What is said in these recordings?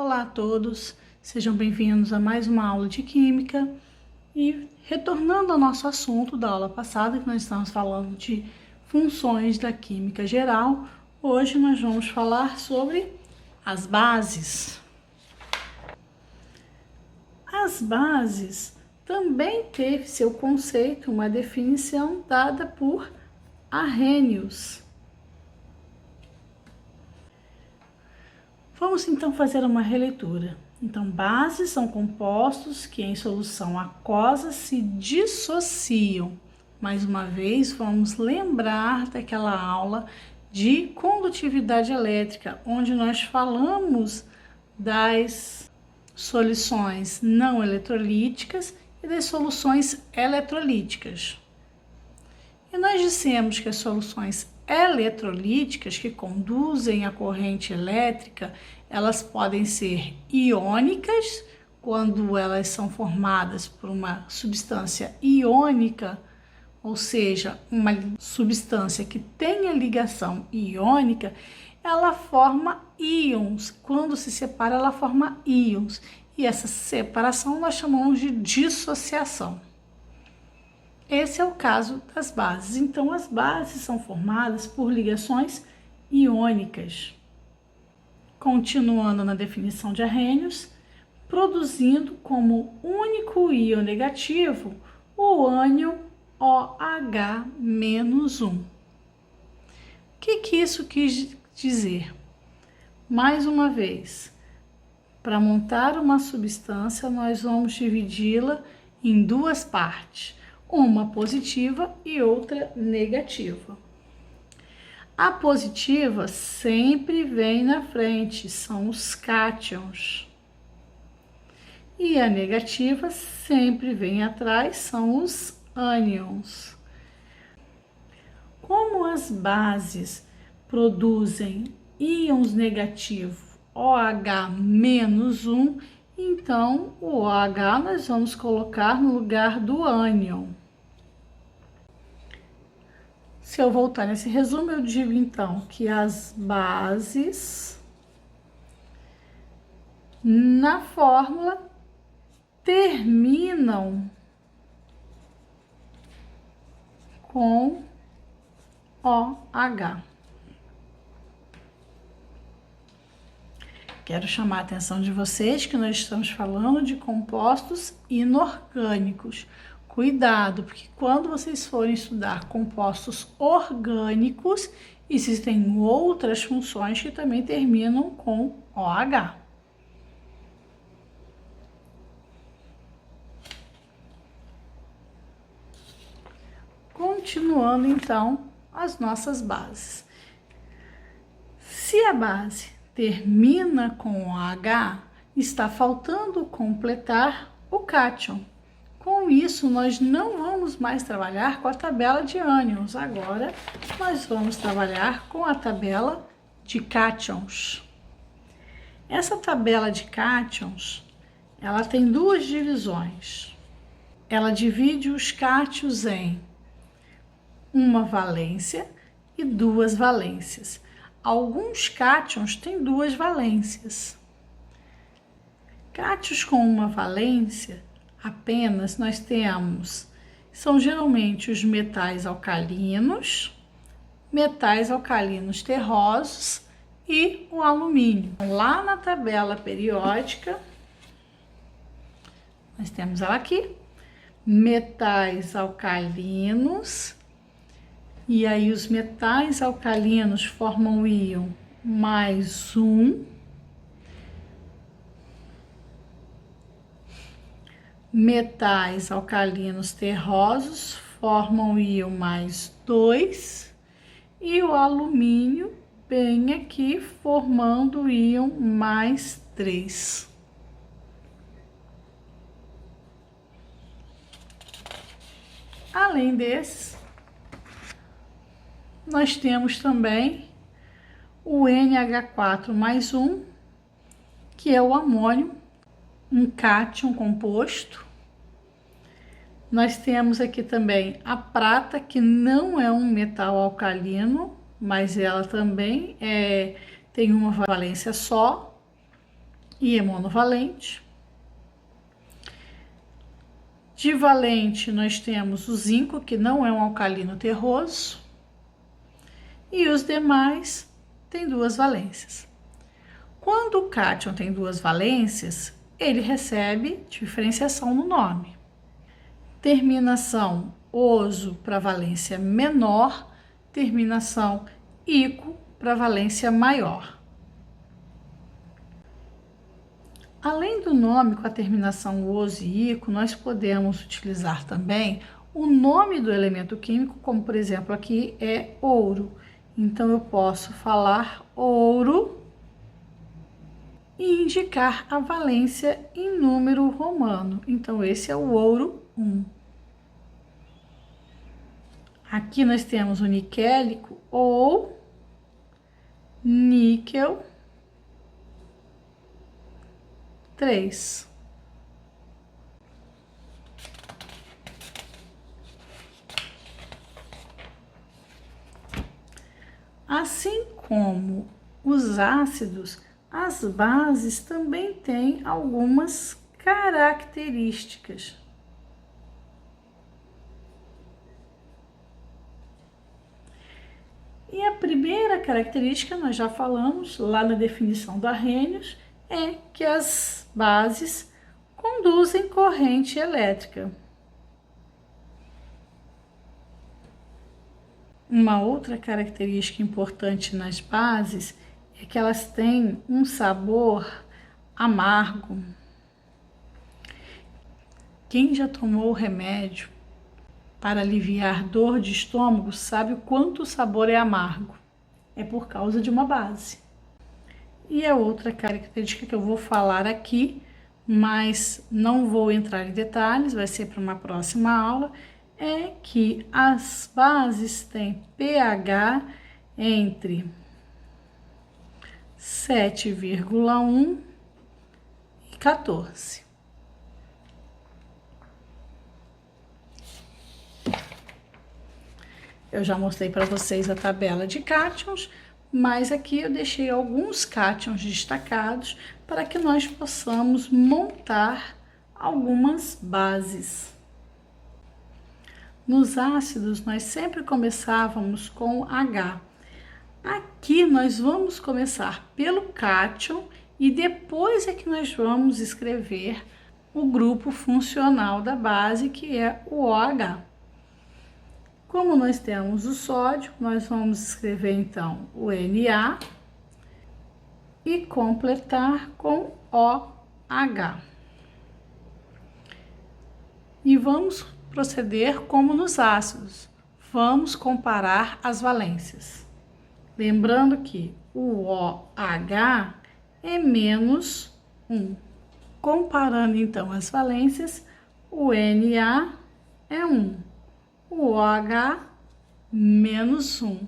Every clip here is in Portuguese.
Olá a todos, sejam bem-vindos a mais uma aula de Química e retornando ao nosso assunto da aula passada, que nós estamos falando de funções da Química geral, hoje nós vamos falar sobre as bases. As bases também teve seu conceito, uma definição dada por Arrhenius. Vamos então fazer uma releitura. Então, bases são compostos que em solução aquosa se dissociam. Mais uma vez, vamos lembrar daquela aula de condutividade elétrica, onde nós falamos das soluções não eletrolíticas e das soluções eletrolíticas. E nós dissemos que as soluções eletrolíticas que conduzem a corrente elétrica, elas podem ser iônicas, quando elas são formadas por uma substância iônica, ou seja, uma substância que tenha ligação iônica, ela forma íons. Quando se separa, ela forma íons. E essa separação nós chamamos de dissociação. Esse é o caso das bases. Então, as bases são formadas por ligações iônicas. Continuando na definição de Arrhenius, produzindo como único íon negativo o ânion OH-1. O que isso quis dizer? Mais uma vez, para montar uma substância, nós vamos dividi-la em duas partes. Uma positiva e outra negativa. A positiva sempre vem na frente, são os cátions. E a negativa sempre vem atrás, são os ânions. Como as bases produzem íons negativos OH-1, então o OH nós vamos colocar no lugar do ânion. Se eu voltar nesse resumo, eu digo então que as bases na fórmula terminam com OH. Quero chamar a atenção de vocês que nós estamos falando de compostos inorgânicos. Cuidado, porque quando vocês forem estudar compostos orgânicos, existem outras funções que também terminam com OH. Continuando então as nossas bases. Se a base termina com OH, está faltando completar o cátion. Com isso, nós não vamos mais trabalhar com a tabela de ânions. Agora, nós vamos trabalhar com a tabela de cátions. Essa tabela de cátions, ela tem duas divisões. Ela divide os cátions em uma valência e duas valências. Alguns cátions têm duas valências. Cátions com uma valência apenas nós temos, são geralmente os metais alcalinos terrosos e o alumínio. Lá na tabela periódica, nós temos ela aqui, metais alcalinos, e aí os metais alcalinos formam o íon +1, metais alcalinos terrosos formam o íon +2 e o alumínio bem aqui formando o íon +3. Além desses, nós temos também o NH4+1, que é o amônio, um cátion composto. Nós temos aqui também a prata, que não é um metal alcalino, mas ela também tem uma valência só. e é monovalente. Divalente, nós temos o zinco, que não é um alcalino terroso, e os demais têm duas valências. Quando o cátion tem duas valências, ele recebe diferenciação no nome. Terminação oso para valência menor, terminação ico para valência maior. Além do nome com a terminação oso e ico, nós podemos utilizar também o nome do elemento químico, como por exemplo aqui é ouro. Então eu posso falar ouro e indicar a valência em número romano. Então esse é o ouro 1. Aqui nós temos o niquélico ou níquel 3. Assim como os ácidos, as bases também têm algumas características. E a primeira característica, nós já falamos lá na definição da Arrhenius, é que as bases conduzem corrente elétrica. Uma outra característica importante nas bases é que elas têm um sabor amargo. Quem já tomou remédio para aliviar dor de estômago sabe o quanto o sabor é amargo. É por causa de uma base. E a outra característica que eu vou falar aqui, mas não vou entrar em detalhes, vai ser para uma próxima aula, é que as bases têm pH entre 7,1 e 14. Eu já mostrei para vocês a tabela de cátions, mas aqui eu deixei alguns cátions destacados para que nós possamos montar algumas bases. Nos ácidos, nós sempre começávamos com H. Aqui nós vamos começar pelo cátion e depois é que nós vamos escrever o grupo funcional da base, que é o OH. Como nós temos o sódio, nós vamos escrever então o Na e completar com OH. E vamos proceder como nos ácidos. Vamos comparar as valências. Lembrando que o OH é menos 1. Comparando então as valências, o Na é 1. O OH, menos 1.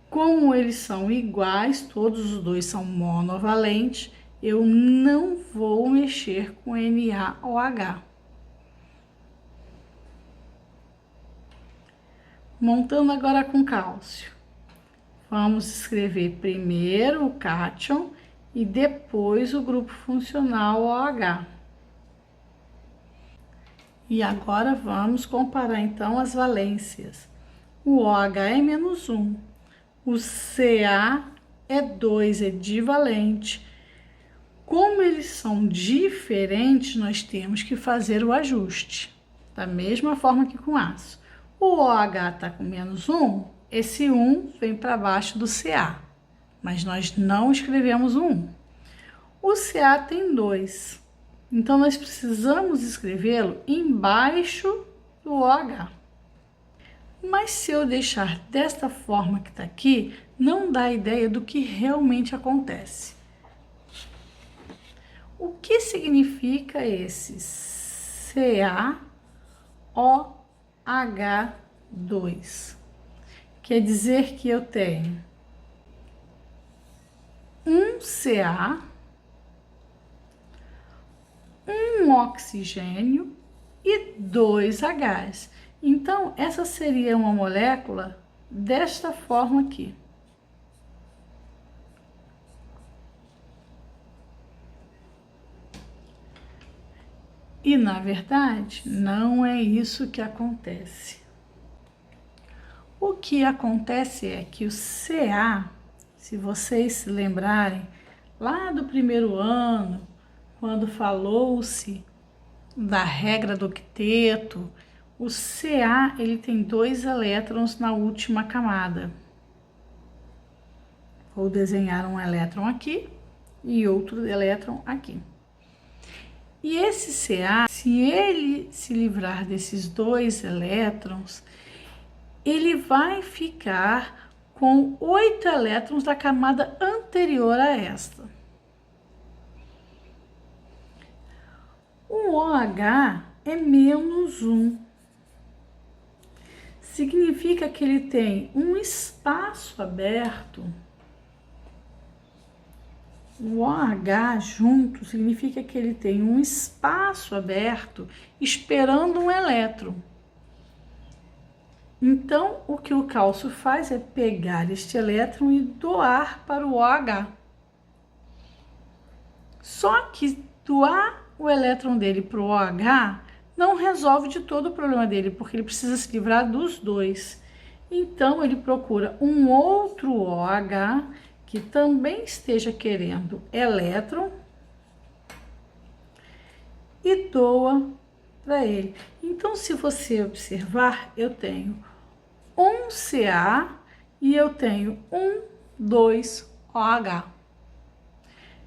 Como eles são iguais, todos os dois são monovalentes, eu não vou mexer com NaOH. Montando agora com cálcio. Vamos escrever primeiro o cátion e depois o grupo funcional OH. E agora vamos comparar então as valências. O OH é menos 1, o Ca é 2, é divalente. Como eles são diferentes, nós temos que fazer o ajuste, da mesma forma que com aço. O OH está com menos 1, esse 1 vem para baixo do Ca, mas nós não escrevemos o 1. O Ca tem 2. Então, nós precisamos escrevê-lo embaixo do OH. Mas se eu deixar desta forma que está aqui, não dá ideia do que realmente acontece. O que significa esse CaOH2? Quer dizer que eu tenho um Ca, um oxigênio e 2 Hs. Então, essa seria uma molécula desta forma aqui. E, na verdade, não é isso que acontece. O que acontece é que o CA, se vocês se lembrarem, lá do primeiro ano, quando falou-se da regra do octeto, o Ca ele tem 2 elétrons na última camada. Vou desenhar um elétron aqui e outro elétron aqui. E esse Ca, se ele se livrar desses 2 elétrons, ele vai ficar com 8 elétrons da camada anterior a esta. O OH é menos 1. Significa que ele tem um espaço aberto. O OH junto significa que ele tem um espaço aberto esperando um elétron. Então, o que o cálcio faz é pegar este elétron e doar para o OH. Só que doar o elétron dele para o OH não resolve de todo o problema dele, porque ele precisa se livrar dos 2. Então, ele procura um outro OH que também esteja querendo elétron e doa para ele. Então, se você observar, eu tenho um Ca e eu tenho 2 OH.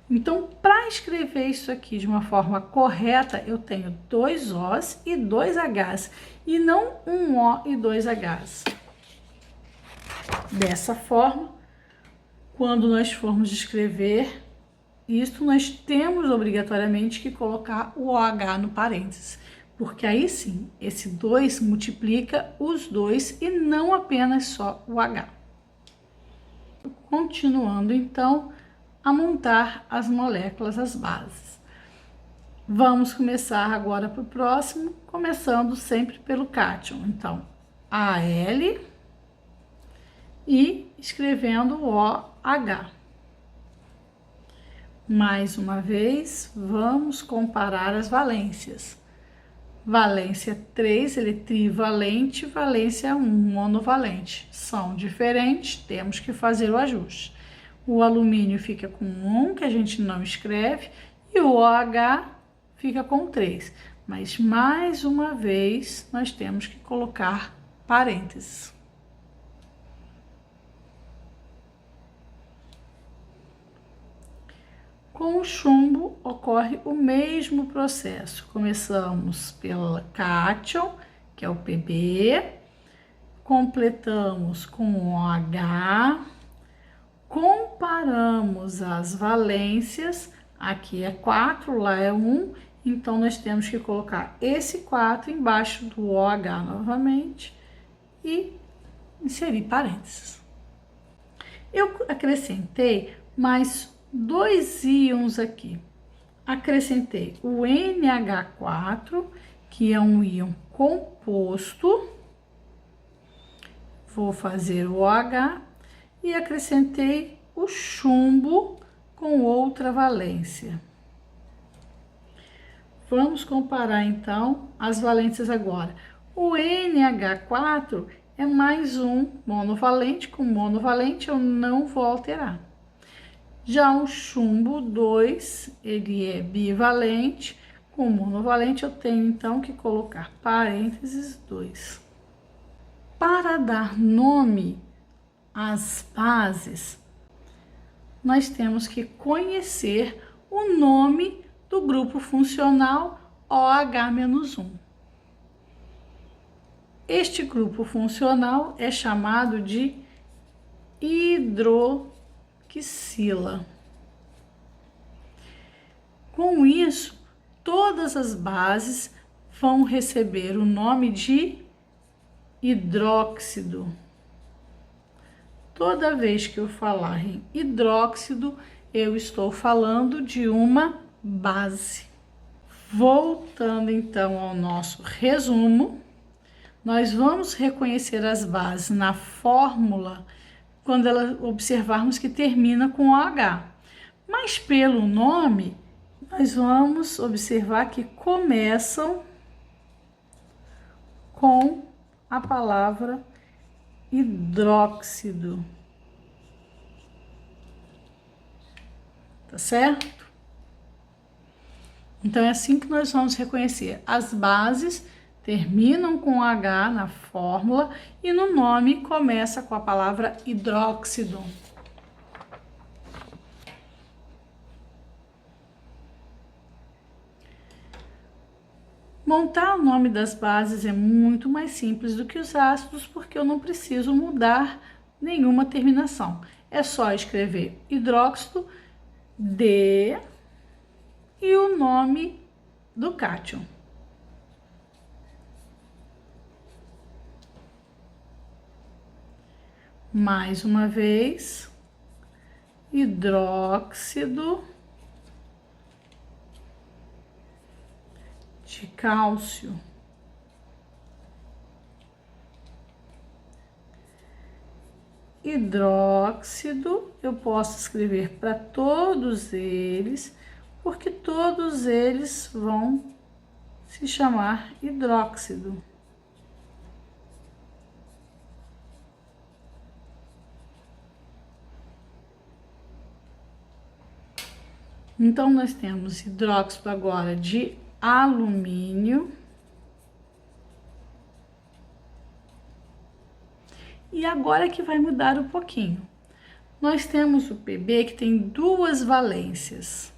Então, para escrever isso aqui de uma forma correta, eu tenho 2 Os e 2 Hs, e não um O e 2 Hs. Dessa forma, quando nós formos escrever isso, nós temos obrigatoriamente que colocar o OH no parênteses, porque aí sim, esse 2 multiplica os 2 e não apenas só o H. Continuando, então, a montar as moléculas, as bases. Vamos começar agora para o próximo, começando sempre pelo cátion. Então, Al e escrevendo OH. Mais uma vez, vamos comparar as valências. Valência 3, ele é trivalente, valência 1, monovalente. São diferentes, temos que fazer o ajuste. O alumínio fica com 1, que a gente não escreve, e o OH fica com 3. Mas, mais uma vez, nós temos que colocar parênteses. Com o chumbo, ocorre o mesmo processo. Começamos pelo cátion, que é o Pb, completamos com o OH, comparamos as valências, aqui é 4, lá é 1, então nós temos que colocar esse 4 embaixo do OH novamente e inserir parênteses. Eu acrescentei mais 2 íons aqui. Acrescentei o NH4, que é um íon composto. Vou fazer o OH e acrescentei o chumbo com outra valência. Vamos comparar então as valências agora. O NH4 é mais um monovalente, com monovalente eu não vou alterar. Já o chumbo 2, ele é bivalente, com monovalente eu tenho então que colocar parênteses 2. Para dar nome às bases, nós temos que conhecer o nome do grupo funcional OH-1. Este grupo funcional é chamado de hidroxila. Com isso, todas as bases vão receber o nome de hidróxido. Toda vez que eu falar em hidróxido, eu estou falando de uma base. Voltando então ao nosso resumo, nós vamos reconhecer as bases na fórmula quando observarmos que termina com OH. Mas pelo nome, nós vamos observar que começam com a palavra hidróxido. Tá certo? Então é assim que nós vamos reconhecer. As bases terminam com H na fórmula e no nome começa com a palavra hidróxido. Montar o nome das bases é muito mais simples do que os ácidos, porque eu não preciso mudar nenhuma terminação. É só escrever hidróxido, D e o nome do cátion. Mais uma vez, hidróxido de cálcio. Hidróxido, eu posso escrever para todos eles, porque todos eles vão se chamar hidróxido. Então, nós temos hidróxido agora de alumínio. E agora que vai mudar um pouquinho. Nós temos o Pb que tem duas valências.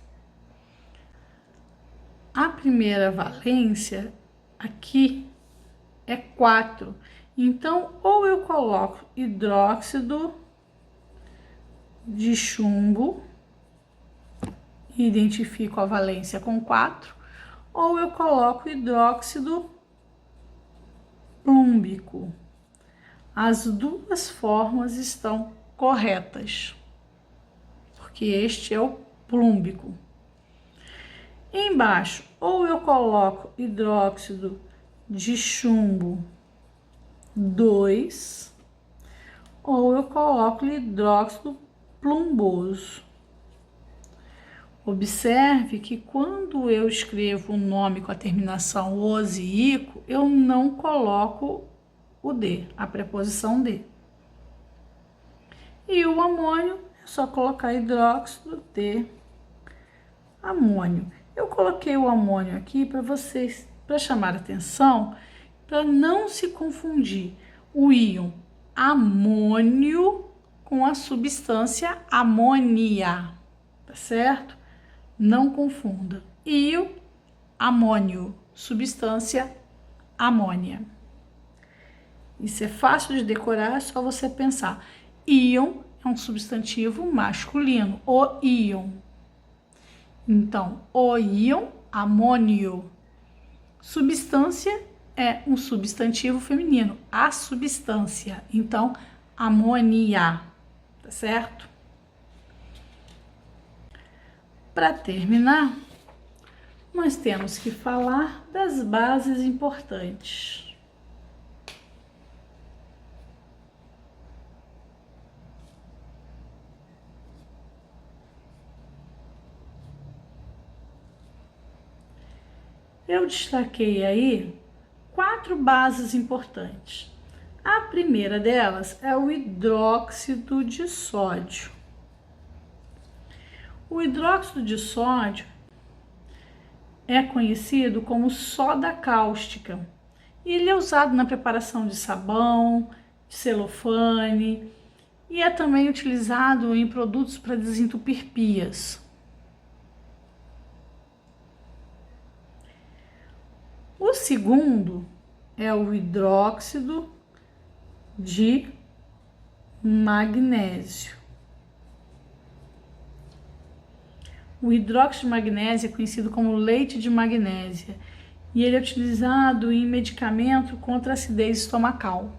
A primeira valência aqui é 4. Então, ou eu coloco hidróxido de chumbo, identifico a valência com 4, ou eu coloco hidróxido plúmbico. As duas formas estão corretas, porque este é o plúmbico. Embaixo, ou eu coloco hidróxido de chumbo 2, ou eu coloco hidróxido plumboso. Observe que quando eu escrevo um nome com a terminação -oso e -ico, eu não coloco o D, a preposição D. E o amônio, é só colocar hidróxido de amônio. Eu coloquei o amônio aqui para vocês, para chamar a atenção, para não se confundir o íon amônio com a substância amônia, tá certo? Não confunda. Íon amônio, substância amônia. Isso é fácil de decorar, é só você pensar. Íon é um substantivo masculino, o íon. Então, o íon amônio. Substância é um substantivo feminino, a substância. Então, amônia, tá certo? Para terminar, nós temos que falar das bases importantes. Eu destaquei aí 4 bases importantes. A primeira delas é o hidróxido de sódio. O hidróxido de sódio é conhecido como soda cáustica. E ele é usado na preparação de sabão, de celofane e é também utilizado em produtos para desentupir pias. O segundo é o hidróxido de magnésio. O hidróxido de magnésio é conhecido como leite de magnésia e ele é utilizado em medicamento contra acidez estomacal.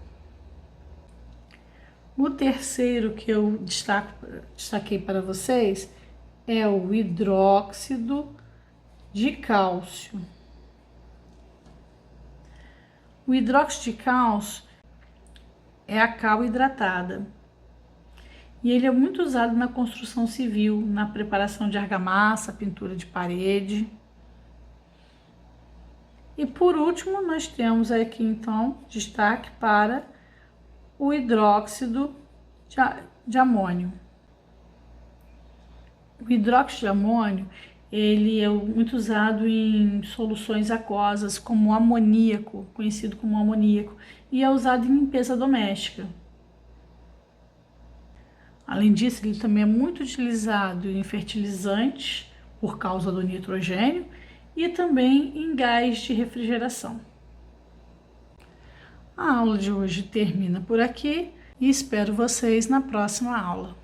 O terceiro que eu destaquei para vocês é o hidróxido de cálcio. O hidróxido de cálcio é a cal hidratada. E ele é muito usado na construção civil, na preparação de argamassa, pintura de parede. E por último, nós temos aqui então destaque para o hidróxido de amônio. O hidróxido de amônio, ele é muito usado em soluções aquosas, como o amoníaco, conhecido como amoníaco, e é usado em limpeza doméstica. Além disso, ele também é muito utilizado em fertilizantes, por causa do nitrogênio, e também em gás de refrigeração. A aula de hoje termina por aqui e espero vocês na próxima aula.